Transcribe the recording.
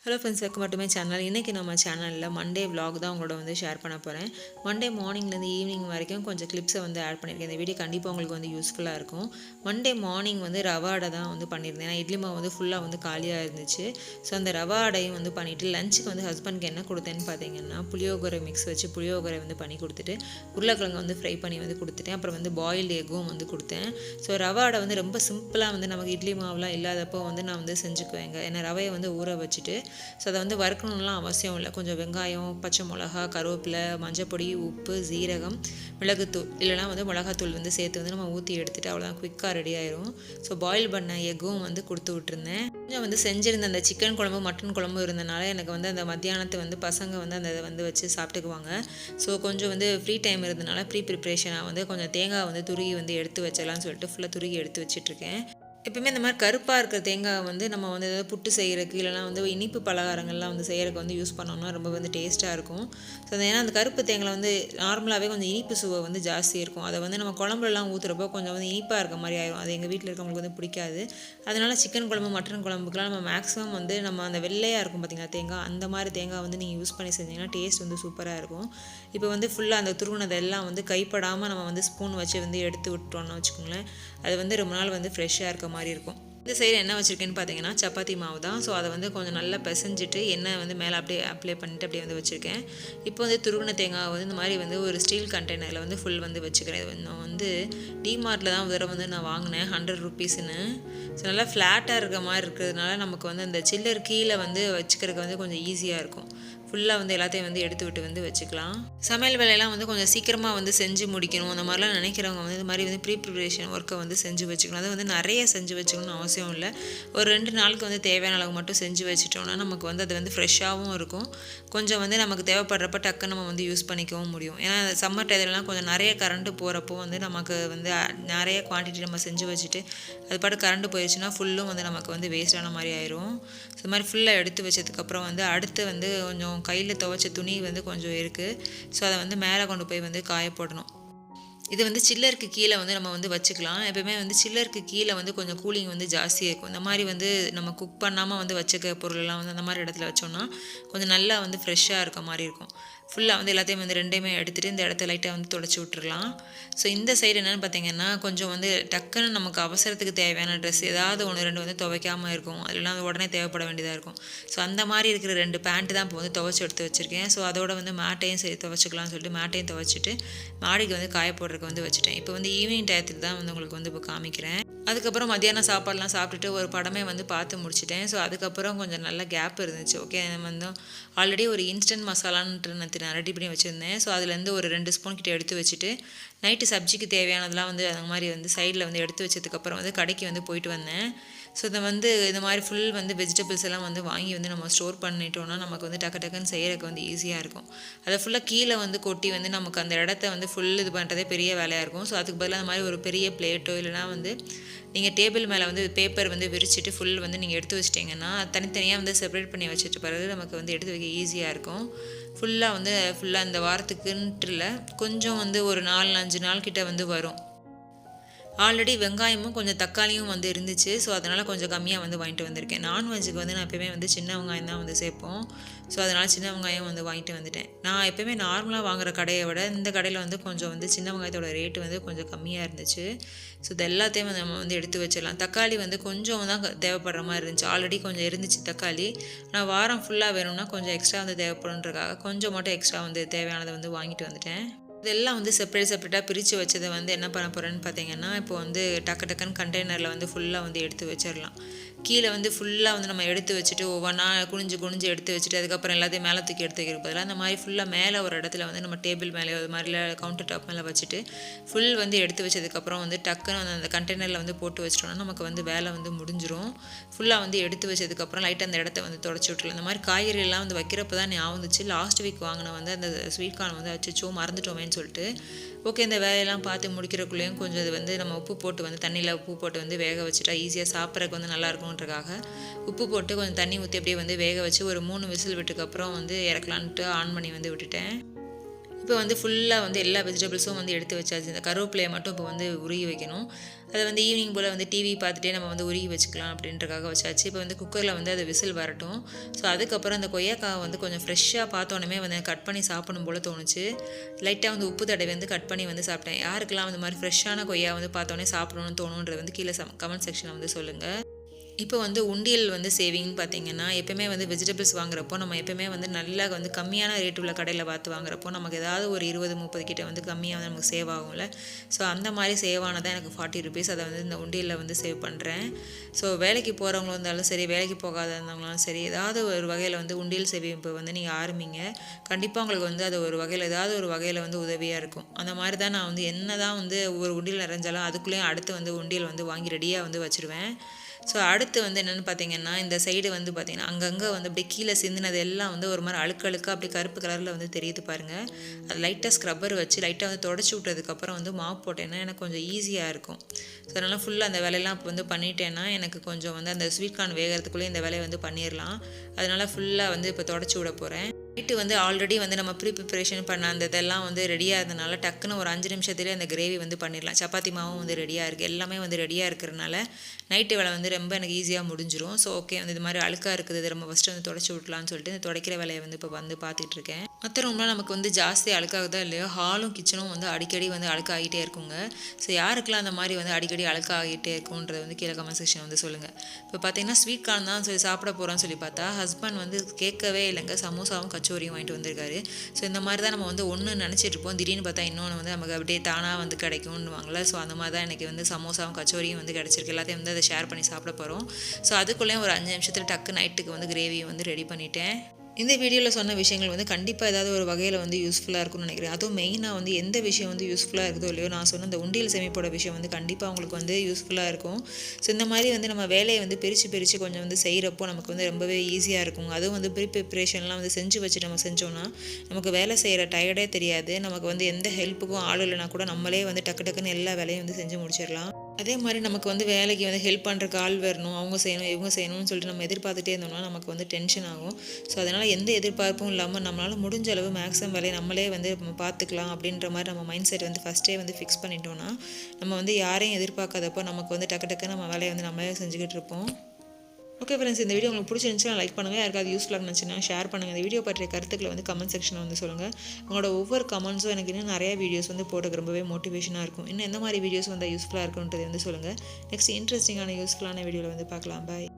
Hello friends, welcome back to my channel. இன்றைக்கி நம்ம சேனலில் மண்டே விலாக் தான் உங்களோட ஷேர் பண்ண போகிறேன். மண்டே மார்னிங்லேருந்து ஈவினிங் வரைக்கும் கொஞ்சம் கிளிப்ஸை ஆட் பண்ணியிருக்கேன். இந்த வீடியோ கண்டிப்பாக உங்களுக்கு யூஸ்ஃபுல்லாக இருக்கும். மண்டே மார்னிங் ரவா அடை தான் பண்ணியிருந்தேன். ஏன்னா இட்லி மாவு ஃபுல்லாக காலியாக இருந்துச்சு. ஸோ அந்த ரவா அடையும் பண்ணிவிட்டு லஞ்சுக்கு ஹஸ்பண்ட்க்கு என்ன கொடுத்தேன்னு பார்த்தீங்கன்னா, புளியோகரை மிக்ஸ் வச்சு புளியோகரை பண்ணி கொடுத்துட்டு உருளைக்கிழங்கு ஃப்ரை பண்ணி கொடுத்துட்டேன். அப்புறம் பாயில்டு எக்கும் கொடுத்தேன். ஸோ ரவா அடை ரொம்ப சிம்பிளாக நமக்கு இட்லி மாவுலாம் இல்லாதப்போ நான் செஞ்சுக்குவேங்க. ஏன்னா ரவையை ஊற வச்சுட்டு ஸோ அதை வறுக்கணும்லாம் அவசியம் இல்லை. கொஞ்சம் வெங்காயம், பச்சை மிளகா, கருவேப்பிலை, மஞ்சப்பொடி, உப்பு, சீரகம், மிளகுத்தூள் இல்லைனா மிளகாத்தூள் சேர்த்து நம்ம ஊற்றி எடுத்துகிட்டு அவ்வளோதான், குயிக்காக ரெடி ஆயிரும். ஸோ பாயில் பண்ண எக்கும் கொடுத்து விட்டுருந்தேன். கொஞ்சம் செஞ்சுருந்த அந்த சிக்கன் குழம்பு மட்டன் குழம்பு இருந்தனால எனக்கு அந்த மத்தியானத்தை பசங்க அந்த இதை வச்சு சாப்பிட்டுக்குவாங்க. ஸோ கொஞ்சம் ஃப்ரீ டைம் இருந்தனால ப்ரீ ப்ரிப்ரேஷனாக கொஞ்சம் தேங்காய் துருகி எடுத்து வச்சிடலான்னு சொல்லிட்டு ஃபுல்லாக துருகி எடுத்து வச்சிட்ருக்கேன். எப்பவுமே இந்த மாதிரி கருப்பாக இருக்கிற தேங்காய் நம்ம ஏதாவது புட்டு செய்கிறதுக்கு இல்லைனா இனிப்பு பலகாரங்கள்லாம் செய்கிறதுக்கு யூஸ் பண்ணோம்னா ரொம்ப டேஸ்ட்டாக இருக்கும். ஸோ ஏன்னா அந்த கருப்பு தேங்காய் நார்மலாகவே கொஞ்சம் இனிப்பு சுவை ஜாஸ்தி இருக்கும். அதை நம்ம குழம்புலாம் ஊற்றுறப்போ கொஞ்சம் இனிப்பாக இருக்க மாதிரி ஆயிரும். அது எங்கள் வீட்டில் இருக்கவங்களுக்கு பிடிக்காது. அதனால் சிக்கன் குழம்பு மட்டன் குழம்புக்குலாம் நம்ம மேக்ஸிமம் நம்ம அந்த வெள்ளையாக இருக்கும் பார்த்திங்களா தேங்காய், அந்த மாதிரி தேங்காய் நீங்கள் யூஸ் பண்ணி செஞ்சிங்கன்னா டேஸ்ட் சூப்பராக இருக்கும். இப்போ ஃபுல்லாக அந்த துருவினதெல்லாம் கைப்படாமல் நம்ம ஸ்பூன் வச்சு எடுத்து விட்டோம்னு வச்சுக்கோங்களேன், அது ரொம்ப நாள் ஃப்ரெஷ்ஷாக இருக்க மாதிரி இருக்கும். இந்த சைடு என்ன வச்சுருக்கேன்னு பார்த்தீங்கன்னா சப்பாத்தி மாவு தான். ஸோ அதை கொஞ்சம் நல்லா பிசைஞ்சிட்டு எண்ணெய் மேலே அப்படியே அப்ளை பண்ணிட்டு அப்படியே வச்சுருக்கேன். இப்போ துருவின தேங்காய் இந்த மாதிரி ஒரு ஸ்டீல் கண்டெய்னரில் ஃபுல் வச்சுக்கிறேன். இது நான் டிமார்ட்டில் தான் தடவை நான் வாங்கினேன், 100 ருபீஸ்ன்னு. ஸோ நல்லா ஃப்ளாட்டாக இருக்கிற மாதிரி இருக்கிறதுனால நமக்கு அந்த சில்லர் கீழே வச்சுக்கிறதுக்கு கொஞ்சம் ஈஸியாக இருக்கும். ஃபுல்லாக எல்லாத்தையும் எடுத்து விட்டு வச்சுக்கலாம். சமையல் வேலையெல்லாம் கொஞ்சம் சீக்கிரமாக செஞ்சு முடிக்கணும் அந்த மாதிரிலாம் நினைக்கிறவங்க இது மாதிரி ப்ரீ ப்ரிப்ரேஷன் ஒர்க்கை செஞ்சு வச்சுக்கணும். அது நிறைய செஞ்சு வச்சுக்கணும்னு அவசியம் இல்லை. ஒரு 2 நாளுக்கு தேவையான அளவு மட்டும் செஞ்சு வச்சுட்டோம்னா நமக்கு அது ஃப்ரெஷ்ஷாகவும் இருக்கும். கொஞ்சம் நமக்கு தேவைப்படுறப்ப டக்குன்னு நம்ம யூஸ் பண்ணிக்கவும் முடியும். ஏன்னா சம்மர் டைம்லாம் கொஞ்சம் நிறைய கரண்ட்டு போகிறப்போ நமக்கு நிறைய குவான்டிட்டி நம்ம செஞ்சு வச்சுட்டு அது பாட்டு கரண்ட்டு போயிடுச்சுன்னா ஃபுல்லும் நமக்கு வேஸ்டான மாதிரி ஆயிரும். ஸோ இது மாதிரி ஃபுல்லாக எடுத்து வச்சதுக்கப்புறம் அடுத்து கொஞ்சம் கையில் துவைச்ச துணி கொஞ்சம் இருக்குது. ஸோ அதை மேலே கொண்டு போய் காய போடணும். இது சில்லருக்கு கீழே நம்ம வச்சுக்கலாம். எப்பவுமே சில்லருக்கு கீழே கொஞ்சம் கூலிங் ஜாஸ்தியாக இருக்கும். இந்த மாதிரி நம்ம குக் பண்ணாமல் வச்சுக்க பொருளெல்லாம் அந்த மாதிரி இடத்துல வச்சோம்னா கொஞ்சம் நல்லா ஃப்ரெஷ்ஷாக இருக்க மாதிரி இருக்கும். ஃபுல்லாக எல்லாத்தையும் ரெண்டையுமே எடுத்துகிட்டு இந்த இடத்த லைட்டாக தொடச்சி விட்டுறலாம். ஸோ இந்த சைடு என்னென்னு பார்த்தீங்கன்னா கொஞ்சம் டக்குன்னு நமக்கு அவசரத்துக்கு தேவையான ட்ரெஸ் ஏதாவது 1-2 துவைக்காமல் இருக்கும், அதெல்லாம் உடனே தேவைப்பட வேண்டியதாக இருக்கும். ஸோ அந்த மாதிரி இருக்கிற 2 பேண்ட்டு தான் இப்போ துவைச்சி எடுத்து வச்சுருக்கேன். ஸோ அதோட மேட்டையும் சரி துவைச்சிக்கலாம்னு சொல்லிட்டு மேட்டையும் துவைச்சிட்டு மாடிக்கு காய போடுறதுக்கு வச்சுட்டேன். இப்போ ஈவினிங் டயத்துக்கு தான் உங்களுக்கு இப்போ காமிக்கிறேன். அதுக்கப்புறம் மத்தியானம் சாப்பாடெலாம் சாப்பிட்டுட்டு ஒரு படமே பார்த்து முடிச்சிட்டேன். ஸோ அதுக்கப்புறம் கொஞ்சம் நல்ல கேப் இருந்துச்சு. ஓகே, ஆல்ரெடி ஒரு இன்ஸ்டன்ட் மசாலான்ட்டு நான் ரெடி பண்ணி வச்சுருந்தேன். ஸோ அதுலேருந்து ஒரு 2 ஸ்பூன் கிட்ட எடுத்து வச்சுட்டு நைட்டு சப்ஜிக்கு தேவையானதெல்லாம் அந்த மாதிரி சைடில் எடுத்து வச்சதுக்கப்புறம் கடைக்கு போயிட்டு வந்தேன். ஸோ இதை இந்த மாதிரி ஃபுல் வெஜிடபிள்ஸ் எல்லாம் வாங்கி நம்ம ஸ்டோர் பண்ணிட்டோம்னா நமக்கு டக்கு டக்குன்னு செய்கிறதுக்கு ஈஸியாக இருக்கும். அதை ஃபுல்லாக கீழே கொட்டி நமக்கு அந்த இடத்த ஃபுல் இது பண்ணுறதே பெரிய வேலையாக இருக்கும். ஸோ அதுக்கு பதிலாக அந்த மாதிரி ஒரு பெரிய பிளேட்டோ இல்லைனா நீங்கள் டேபிள் மேலே பேப்பர் விரிச்சிட்டு ஃபுல் நீங்கள் எடுத்து வச்சிட்டிங்கன்னா தனித்தனியாக செப்பரேட் பண்ணி வச்சுட்டு பிறகு நமக்கு எடுத்து வைக்க ஈஸியாக இருக்கும். ஃபுல்லாக இந்த வாரத்துக்குன்ட்டு இல்லை, கொஞ்சம் ஒரு 4-5 நாள் கிட்ட வரும். ஆல்ரெடி வெங்காயமும் கொஞ்சம் தக்காளியும் இருந்துச்சு. ஸோ அதனால் கொஞ்சம் கம்மியாக வாங்கிட்டு வந்திருக்கேன். நான்வெஜ்ஜுக்கு நான் எப்போயுமே சின்ன வெங்காயம் தான் சேர்ப்போம். ஸோ அதனால் சின்ன வெங்காயம் வாங்கிட்டு வந்துட்டேன். நான் எப்போயுமே நார்மலாக வாங்குகிற கடையை விட இந்த கடையில் கொஞ்சம் சின்ன வெங்காயத்தோட ரேட்டு கொஞ்சம் கம்மியாக இருந்துச்சு. ஸோ இது எல்லாத்தையும் நம்ம எடுத்து வச்சிடலாம். தக்காளி கொஞ்சம் தான் தேவைப்படுற மாதிரி இருந்துச்சு. ஆல்ரெடி கொஞ்சம் இருந்துச்சு தக்காளி. நான் வாரம் ஃபுல்லாக வேணும்னா கொஞ்சம் எக்ஸ்ட்ரா தேவைப்படுன்றதுக்காக கொஞ்சம் மட்டும் எக்ஸ்ட்ரா தேவையானதை வாங்கிட்டு வந்துட்டேன். இதெல்லாம் செப்பரேட்டாக பிரித்து வச்சதை என்ன பண்ண போகிறேன்னு பார்த்தீங்கன்னா, இப்போ டக்கு டக்குன்னு கண்டெய்னரில் ஃபுல்லாக எடுத்து வச்சிடலாம். கீழே ஃபுல்லாக நம்ம எடுத்து வச்சுட்டு ஒவ்வொன்றா குனிஞ்சு எடுத்து வச்சுட்டு அதுக்கப்புறம் எல்லாத்தையும் மேலே தூக்கி எடுத்து வைக்கிற பதிலாக அந்த மாதிரி ஃபுல்லாக மேலே ஒரு இடத்துல நம்ம டேபிள் மேலே அது மாதிரில கவுண்டர் டாப் மேலே வச்சுட்டு ஃபுல் எடுத்து வச்சதுக்கப்புறம் டக்குன்னு அந்த கண்டெய்னரில் போட்டு வச்சிட்டோம்னா நமக்கு வேலை முடிஞ்சிடும். ஃபுல்லாக எடுத்து வச்சதுக்கப்புறம் லைட்டாக அந்த இடத்த தொடச்சி விட்டுருலாம். இந்த மாதிரி காய்கறியெல்லாம் வைக்கிறப்ப தான் ஞாபகம் வந்துச்சு. லாஸ்ட் வீக் வாங்கின அந்த ஸ்வீட் கார்ன் அச்சோ மறந்துட்டோமேன்னு சொல்லிட்டு ஓகே இந்த வேலையெல்லாம் பார்த்து முடிக்கிறக்குள்ளேயும் கொஞ்சம் இது நம்ம உப்பு போட்டு தண்ணியில் உப்பு போட்டு வேக வச்சுட்டா ஈஸியாக சாப்பிட்றதுக்கு நல்லா இருக்கும்ன்றக்காக உப்பு போட்டு கொஞ்சம் தண்ணி ஊற்றி அப்படியே வேக வச்சு ஒரு 3 விசில் விட்டுக்கப்புறம் இறக்கலான்ட்டு ஆன் பண்ணி விட்டுட்டேன். இப்போ வந்து ஃபுல்லாக வந்து எல்லா வெஜிடபிள்ஸும் வந்து எடுத்து வச்சாச்சு. இந்த கருவேப்பிலையை மட்டும் இப்போ வந்து உருகி வைக்கணும். அதை வந்து ஈவினிங் போல் வந்து டிவி பார்த்துட்டே நம்ம வந்து உருகி வச்சுக்கலாம் அப்படின்றக்காக வச்சாச்சு. இப்போ வந்து குக்கரில் வந்து அது விசில் வரட்டும். ஸோ அதுக்கப்புறம் அந்த கொய்யாக்காய் வந்து கொஞ்சம் ஃப்ரெஷ்ஷாக பார்த்தோன்னே வந்து கட் பண்ணி சாப்பிடணும் போல் தோணுச்சு. லைட்டாக வந்து உப்பு தடவை வந்து கட் பண்ணி வந்து சாப்பிட்டேன். யாருக்கெல்லாம் அந்த மாதிரி ஃப்ரெஷ்ஷான கொய்யா வந்து பார்த்தோன்னே சாப்பிடணும்னு தோணுன்றது வந்து கீழே கமெண்ட் செக்ஷனில் வந்து சொல்லுங்கள். இப்போ வந்து உண்டியல் வந்து சேவிங்னு பார்த்தீங்கன்னா, எப்போயுமே வந்து வெஜிடபிள்ஸ் வாங்குறப்போ நம்ம எப்போயுமே வந்து நல்லா வந்து கம்மியான ரேட் உள்ள கடையில் பார்த்து வாங்குறப்போ நமக்கு ஏதாவது ஒரு 20-30 கிட்ட வந்து கம்மியாக வந்து நமக்கு சேவ் ஆகும்ல. ஸோ அந்த மாதிரி சேவ் ஆனதான் எனக்கு 40 ருபீஸ். அதை வந்து இந்த உண்டியலில் வந்து சேவ் பண்ணுறேன். ஸோ வேலைக்கு போகிறவங்களும் இருந்தாலும் சரி, வேலைக்கு போகாத இருந்தவங்களும் சரி, ஏதாவது ஒரு வகையில் வந்து உண்டியல் சேமிப்பு வந்து நீங்கள் ஆரம்பிங்க. கண்டிப்பாக உங்களுக்கு வந்து அது ஒரு வகையில் ஏதாவது ஒரு வகையில் வந்து உதவியாக இருக்கும். அந்த மாதிரி தான் நான் வந்து என்ன தான் வந்து ஒரு உண்டியல் நிறைஞ்சாலும் அதுக்குள்ளேயும் அடுத்து வந்து உண்டியல் வந்து வாங்கி ரெடியாக வந்து வச்சுருவேன். ஸோ அடுத்து வந்து என்னென்னு பார்த்தீங்கன்னா, இந்த சைடு வந்து பார்த்தீங்கன்னா அங்கங்கே வந்து அப்படியே கீழே சிந்தினது எல்லாம் வந்து ஒரு மாதிரி அழுக்கழுக்காக அப்படி கருப்பு கலரில் வந்து தெரியுது பாருங்கள். அது லைட்டாக ஸ்க்ரப்பர் வச்சு லைட்டாக வந்து தொடச்சி விட்டதுக்கப்புறம் வந்து மாப் போட்டேன்னா எனக்கு கொஞ்சம் ஈஸியாக இருக்கும். ஸோ அதனால் ஃபுல்லாக அந்த வேலையெல்லாம் இப்போ வந்து பண்ணிட்டேன்னா எனக்கு கொஞ்சம் வந்து அந்த ஸ்வீட் கார்ன் வேகிறதுக்குள்ளே இந்த வேலையை வந்து பண்ணிடலாம். அதனால் ஃபுல்லாக வந்து இப்போ தொடச்சி விட போகிறேன். நைட்டு வந்து ஆல்ரெடி வந்து நம்ம ப்ரிப்பரேஷன் பண்ண அந்த இதெல்லாம் வந்து ரெடியாக இருந்தனால டக்குன்னு ஒரு 5 நிமிஷத்துலேயே அந்த கிரேவி வந்து பண்ணிடலாம். சப்பாத்தி மாவும் வந்து ரெடியாக இருக்குது. எல்லாமே வந்து ரெடியாக இருக்கிறனால நைட்டு வேலை வந்து ரொம்ப எனக்கு ஈஸியாக முடிஞ்சிடும். ஸோ ஓகே வந்து இது மாதிரி அழுக்காக இருக்குது, இது நம்ம ஃபஸ்ட்டு வந்து தொடச்சி விட்லான்னு சொல்லிட்டு இந்த துடைக்கிற வேலையை வந்து இப்போ வந்து பார்த்துட்டு இருக்கேன். மற்ற ரூம்லாம் நமக்கு வந்து ஜாஸ்தி அழுக்காகுதா இல்லையோ, ஹாலும் கிச்சனும் வந்து அடிக்கடி வந்து அழுக்காகிட்டே இருக்குங்க. ஸோ யாருக்கெல்லாம் அந்த மாதிரி வந்து அடிக்கடி அழுக்காகிட்டே இருக்கும்ன்றது வந்து கீழே கமெண்ட் செக்ஷன் வந்து சொல்லுங்கள். இப்போ பார்த்தீங்கன்னா ஸ்வீட் கார்ன் தான் சொல்லி சாப்பிட போகிறோன்னு சொல்லி பார்த்தா ஹஸ்பண்ட் வந்து கேட்கவே இல்லைங்க. சமோசாவும் கச்சோரியும் வாங்கிட்டு வந்திருக்காரு. ஸோ இந்த மாதிரி தான் நம்ம வந்து ஒன்று நினச்சிட்டு இருப்போம், திடீர்னு பார்த்தா இன்னொன்று வந்து நமக்கு அப்படியே தானாக வந்து கிடைக்கும்னுவாங்களே. ஸோ அந்த மாதிரி தான் எனக்கு வந்து சமோசாவும் கச்சோரியும் வந்து கிடச்சிருக்கு. எல்லாத்தையும் வந்து அதை ஷேர் பண்ணி சாப்பிட போகிறோம். ஸோ அதுக்குள்ளேயும் ஒரு 5 நிமிஷத்தில் டக்கு நைட்டுக்கு வந்து கிரேவியை வந்து ரெடி பண்ணிட்டேன். இந்த வீடியோவில் சொன்ன விஷயங்கள் வந்து கண்டிப்பாக ஏதாவது ஒரு வகையில் வந்து யூஸ்ஃபுல்லாக இருக்கும்னு நினைக்கிறேன். அதுவும் மெயினாக வந்து எந்த விஷயம் வந்து யூஸ்ஃபுல்லாக இருக்குதோ இல்லையோ, நான் சொன்ன இந்த உண்டியல் சேமிப்போட விஷயம் வந்து கண்டிப்பாக உங்களுக்கு வந்து யூஸ்ஃபுல்லாக இருக்கும். ஸோ இந்த மாதிரி வந்து நம்ம வேலையை வந்து பிரித்து கொஞ்சம் வந்து செய்கிறப்போ நமக்கு வந்து ரொம்பவே ஈஸியாக இருக்கும். அதுவும் வந்து ப்ரிப்பரேஷன்லாம் வந்து செஞ்சு வச்சு நம்ம செஞ்சோன்னா நமக்கு வேலை செய்கிற டயர்டே தெரியாது. நமக்கு வந்து எந்த ஹெல்ப்புக்கும் ஆள் இல்லைனா கூட நம்மளே வந்து டக்குன்னு எல்லா வேலையும் வந்து செஞ்சு முடிச்சிடலாம். அதே மாதிரி நமக்கு வந்து வேலைக்கு வந்து ஹெல்ப் பண்ணுறக்கு ஆள் வரணும், அவங்க செய்யணும் இவங்க செய்யணும்னு சொல்லிட்டு நம்ம எதிர்பார்த்துட்டே இருந்தோம்னா நமக்கு வந்து டென்ஷன் ஆகும். ஸோ அதனால் எந்த எதிர்பார்ப்பும் இல்லாமல் நம்மளால் முடிஞ்ச அளவு மேக்ஸிமம் வேலையை நம்மளே வந்து நம்ம பார்த்துக்கலாம் அப்படின்ற மாதிரி நம்ம மைண்ட் செட் வந்து ஃபஸ்ட்டே வந்து ஃபிக்ஸ் பண்ணிட்டோன்னா நம்ம வந்து யாரையும் எதிர்பார்க்காதப்போ நமக்கு வந்து டக்கு நம்ம வேலையை வந்து நம்மளே செஞ்சுக்கிட்டு இருப்போம். ஓகே ஃப்ரெண்ட்ஸ், இந்த வீடியோ உங்களுக்கு பிடிச்சிருந்துச்சுன்னா லைக் பண்ணுங்கள். யாருக்காவது யூஸ்ஃபுல்லாக இருந்துச்சுன்னா ஷேர் பண்ணுங்கள். இந்த வீடியோ பற்றிய கருத்துக்களை வந்து கமெண்ட் செக்ஷனில் வந்து சொல்லுங்கள். உங்களோட ஒவ்வொரு கமெண்ட்ஸும் எனக்கு இன்னும் நிறைய வீடியோஸ் வந்து போட்டு ரொம்பவே மோட்டிவேஷனாக இருக்கும். இன்னும் எந்த மாதிரி வீடியோஸ் வந்து யூஸ்ஃபுல்லாக இருக்குன்றது வந்து சொல்லுங்கள். நெக்ஸ்ட் இன்ட்ரெஸ்டிங்கான யூஸ்ஃபுல்லான வீடியோவில் வந்து பார்க்கலாம். பாய்.